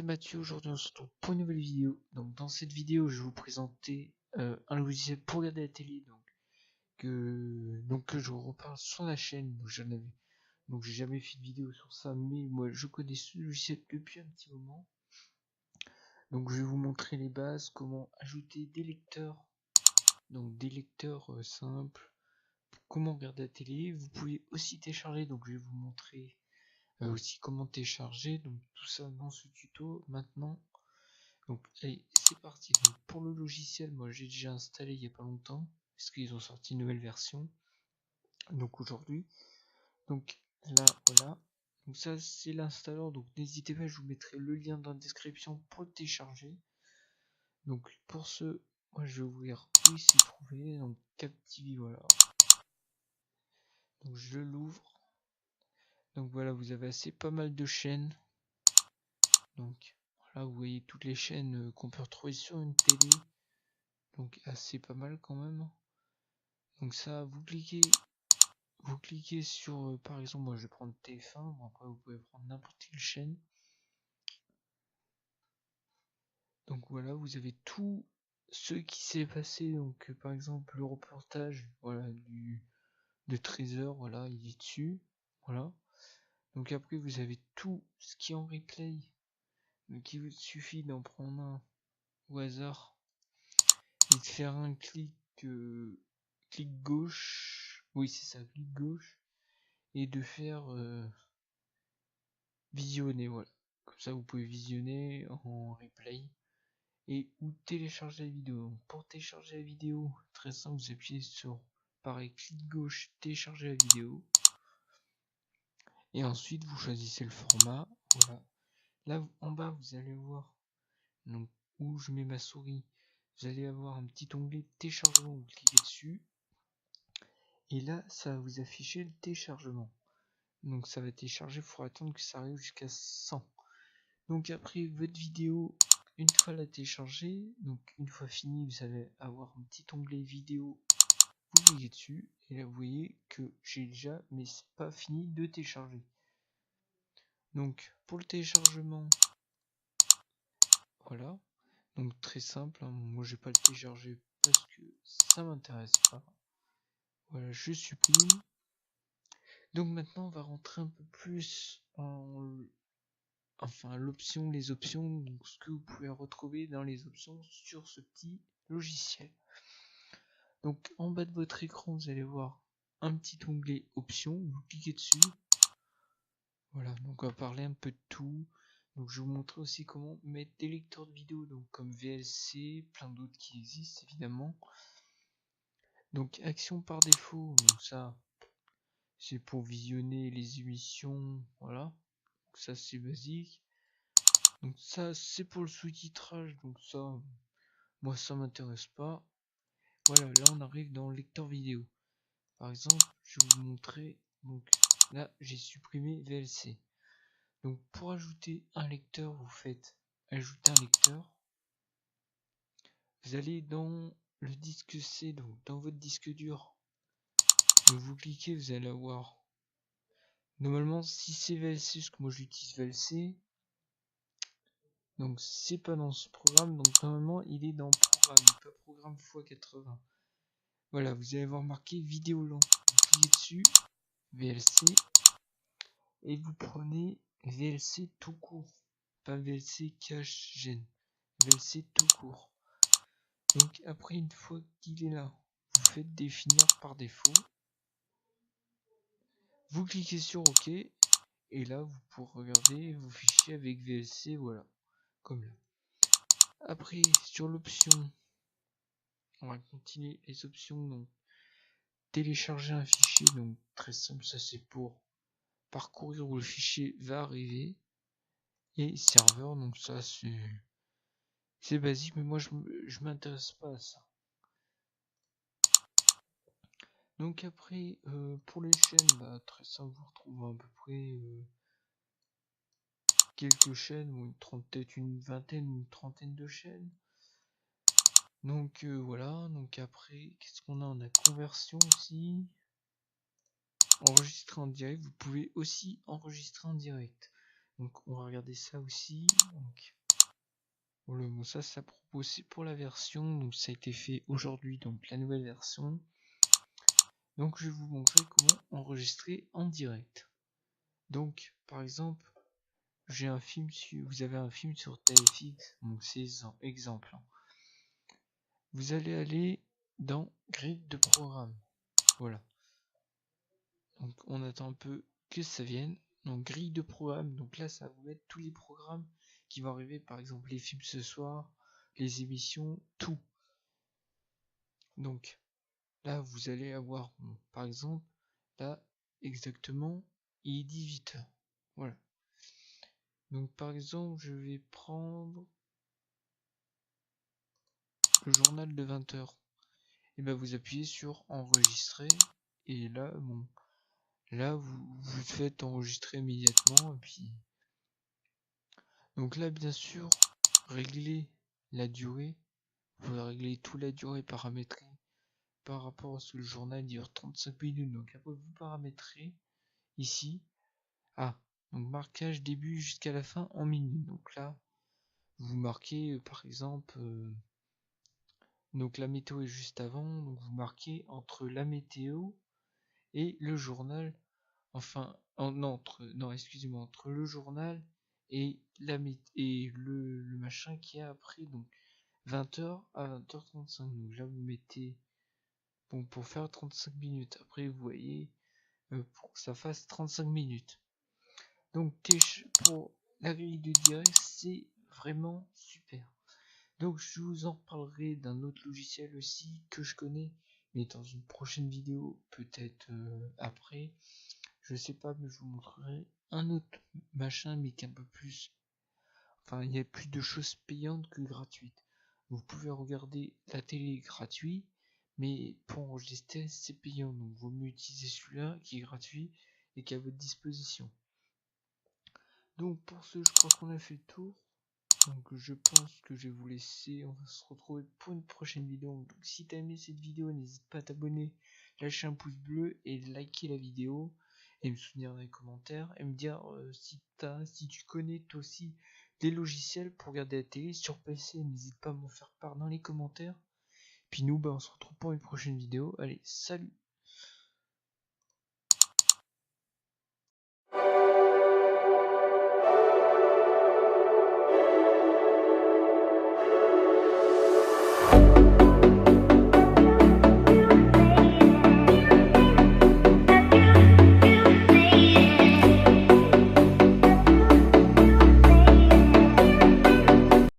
c'est Mathieu. Aujourd'hui on se retrouve pour une nouvelle vidéo. Donc dans cette vidéo je vais vous présenter un logiciel pour regarder la télé, que je reparle sur la chaîne. Donc j'ai jamais fait de vidéo sur ça, mais moi je connais ce logiciel depuis un petit moment. Donc je vais vous montrer les bases, comment ajouter des lecteurs, donc des lecteurs simples, comment regarder la télé. Vous pouvez aussi télécharger, donc je vais vous montrer aussi comment télécharger, donc tout ça dans ce tuto maintenant. Donc allez, c'est parti. Donc, pour le logiciel, moi j'ai déjà installé il y a pas longtemps, parce qu'ils ont sorti une nouvelle version. Donc aujourd'hui, donc là voilà. Donc ça c'est l'installeur, donc n'hésitez pas, je vous mettrai le lien dans la description pour le télécharger. Donc pour ce, moi je vais ouvrir où il s'est trouvé, donc CapTV, voilà. Donc je l'ouvre. Donc voilà, vous avez assez pas mal de chaînes. Donc voilà, vous voyez toutes les chaînes qu'on peut retrouver sur une télé. Donc assez pas mal quand même. Donc ça, vous cliquez sur, par exemple, moi je vais prendre TF1, bon, après vous pouvez prendre n'importe quelle chaîne. Donc voilà, vous avez tout ce qui s'est passé, donc par exemple le reportage, voilà, de 13h, voilà, il est dessus, voilà. Donc après vous avez tout ce qui est en replay, donc il vous suffit d'en prendre un au hasard et de faire un clic gauche, oui c'est ça, clic gauche, et de faire visionner, voilà. Comme ça vous pouvez visionner en replay et ou télécharger la vidéo. Donc, pour télécharger la vidéo, très simple, vous appuyez sur pareil, clic gauche, télécharger la vidéo. Et ensuite vous choisissez le format, voilà. Là en bas vous allez voir, donc où je mets ma souris, vous allez avoir un petit onglet téléchargement, vous cliquez dessus. Et là ça va vous afficher le téléchargement. Donc ça va télécharger, il faudra attendre que ça arrive jusqu'à 100. Donc après votre vidéo, une fois la téléchargée, donc une fois fini, vous allez avoir un petit onglet vidéo, vous cliquez dessus, et là vous voyez que j'ai déjà, mais c'est pas fini de télécharger. Donc pour le téléchargement, voilà, donc très simple, hein. Moi je vais pas le télécharger parce que ça m'intéresse pas. Voilà, je supprime. Donc maintenant on va rentrer un peu plus les options, donc ce que vous pouvez retrouver dans les options sur ce petit logiciel. Donc en bas de votre écran, vous allez voir un petit onglet options, vous cliquez dessus. Voilà, donc on va parler un peu de tout. Donc je vais vous montrer aussi comment mettre des lecteurs de vidéos, donc comme VLC, plein d'autres qui existent évidemment. Donc action par défaut, donc ça c'est pour visionner les émissions, voilà. Donc ça c'est basique. Donc ça c'est pour le sous-titrage, donc ça moi ça m'intéresse pas. Voilà, là on arrive dans le lecteur vidéo. Par exemple, je vais vous montrer, donc là j'ai supprimé VLC. Donc pour ajouter un lecteur, vous faites ajouter un lecteur. Vous allez dans le disque C, donc dans votre disque dur. Donc vous cliquez, vous allez avoir. Normalement, si c'est VLC, parce que moi j'utilise VLC, donc c'est pas dans ce programme, donc normalement il est dans programme, pas programme x80. Voilà, vous allez voir marqué vidéo lent. Vous cliquez dessus, VLC, et vous prenez VLC tout court, pas VLC cache gêne, VLC tout court. Donc après, une fois qu'il est là, vous faites définir par défaut, vous cliquez sur OK, et là vous pourrez regarder vos fichiers avec VLC, voilà, comme là. Après, sur l'option, on va continuer les options, donc télécharger un fichier, donc très simple, ça c'est pour parcourir où le fichier va arriver, et serveur, donc ça c'est basique, mais moi je m'intéresse pas à ça. Donc après, pour les chaînes, bah, très simple, vous retrouvez à peu près quelques chaînes, ou peut-être une vingtaine ou une trentaine de chaînes. Donc voilà, donc après, qu'est-ce qu'on a? On a conversion aussi. Enregistrer en direct, vous pouvez aussi enregistrer en direct. Donc on va regarder ça aussi. Donc, bon, ça propose pour la version, donc ça a été fait aujourd'hui, donc la nouvelle version. Donc je vais vous montrer comment enregistrer en direct. Donc par exemple, j'ai un film vous avez un film sur TFX, donc c'est exemple. Vous allez aller dans grille de programme. Voilà. Donc on attend un peu que ça vienne. Donc grille de programme, donc là ça va vous mettre tous les programmes qui vont arriver, par exemple les films ce soir, les émissions, tout. Donc là vous allez avoir, bon, par exemple, là exactement il est 18h. Voilà. Donc par exemple je vais prendre le journal de 20h. Et ben vous appuyez sur enregistrer et là bon là vous faites enregistrer immédiatement et puis donc là bien sûr régler la durée, vous pouvez régler toute la durée paramétrée par rapport à ce que le journal dure 35 minutes, donc après vous paramétrez ici donc marquage début jusqu'à la fin en minutes. Donc là vous marquez par exemple donc la météo est juste avant, donc vous marquez entre la météo et le journal, enfin excusez-moi, entre le journal et le machin qui est après, donc 20h à 20h35. Donc là vous mettez bon pour faire 35 minutes, après vous voyez pour que ça fasse 35 minutes. Donc pour la grille de direct c'est vraiment super. Donc je vous en reparlerai d'un autre logiciel aussi que je connais, mais dans une prochaine vidéo, peut-être après, je sais pas, mais je vous montrerai un autre machin, mais qui est un peu plus, enfin il y a plus de choses payantes que gratuites. Vous pouvez regarder la télé gratuit, mais pour enregistrer c'est payant, donc vaut mieux utiliser celui-là qui est gratuit et qui est à votre disposition. Donc pour ce, je crois qu'on a fait le tour. Donc je pense que je vais vous laisser, on va se retrouver pour une prochaine vidéo. Donc si t'as aimé cette vidéo, n'hésite pas à t'abonner, lâcher un pouce bleu et liker la vidéo. Et me soutenir dans les commentaires et me dire si tu connais toi aussi des logiciels pour regarder la télé sur PC, n'hésite pas à m'en faire part dans les commentaires. Puis nous, on se retrouve pour une prochaine vidéo. Allez, salut!